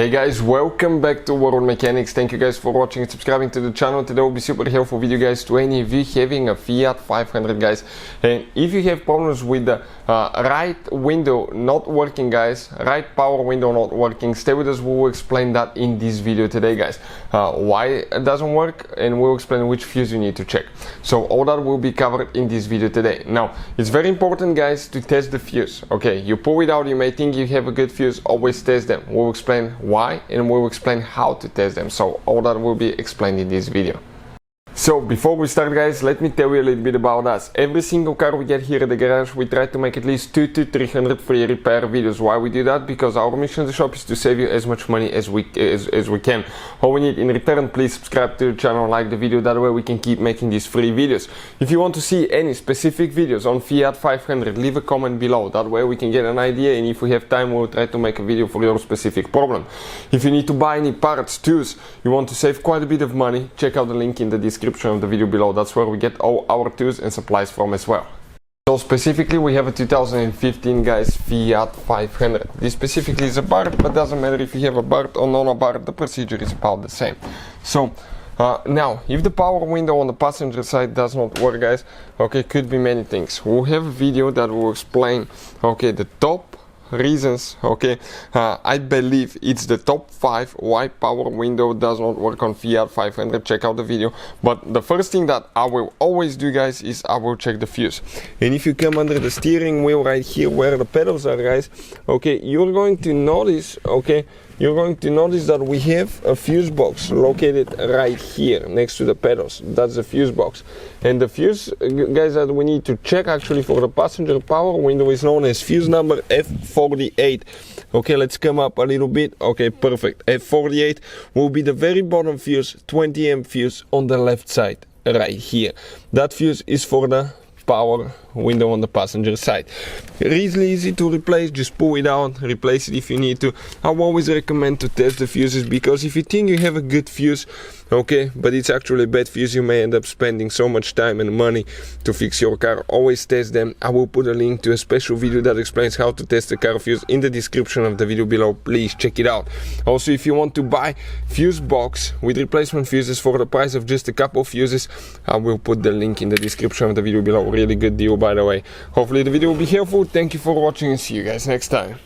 Hey guys, welcome back to World Mechanics. Thank you guys for watching and subscribing to the channel. Today will be super helpful video guys to any of you having a Fiat 500 guys. And if you have problems with the right window not working guys, right power window not working, stay with us, we will explain that in this video today guys. Why it doesn't work, and we'll explain which fuse you need to check. So all that will be covered in this video today. Now, it's very important guys to test the fuse. Okay, you pull it out, you may think you have a good fuse, always test them. We'll explain why and we'll explain how to test them. So all that will be explained in this video. So before we start guys, let me tell you a little bit about us. Every single car we get here at the garage, we try to make at least 200 to 300 free repair videos. Why we do that? Because our mission in the shop is to save you as much money as we can. All we need in return, please subscribe to the channel, like the video, that way we can keep making these free videos. If you want to see any specific videos on Fiat 500, leave a comment below, that way we can get an idea, and if we have time we'll try to make a video for your specific problem. If you need to buy any parts, tools, you want to save quite a bit of money, check out the link in the description of the video below. That's where we get all our tools and supplies from as well. So specifically we have a 2015 guys Fiat 500. This specifically is a Abarth, but doesn't matter if you have a Abarth or non-Abarth, the procedure is about the same. So now if the power window on the passenger side does not work guys, okay, could be many things. We'll have a video that will explain, okay, the top reasons, okay, I believe it's the top 5 why power window does not work on Fiat 500. Check out the video. But the first thing that I will always do guys is I will check the fuse. And if you come under the steering wheel right here where the pedals are guys, okay, you're going to notice, okay, you're going to notice that we have a fuse box located right here next to the pedals. That's the fuse box. And the fuse guys that we need to check actually for the passenger power window is known as fuse number F48. Okay, let's come up a little bit. Okay, perfect. F48 will be the very bottom fuse, 20 amp fuse on the left side right here. That fuse is for the power window on the passenger side. Really easy to replace, just pull it out, replace it if you need to. I always recommend to test the fuses, because if you think you have a good fuse, okay, but it's actually a bad fuse, you may end up spending so much time and money to fix your car. Always test them. I will put a link to a special video that explains how to test the car fuse in the description of the video below. Please check it out. Also, if you want to buy fuse box with replacement fuses for the price of just a couple fuses, I will put the link in the description of the video below. Really good deal by the way. Hopefully the video will be helpful. Thank you for watching and see you guys next time.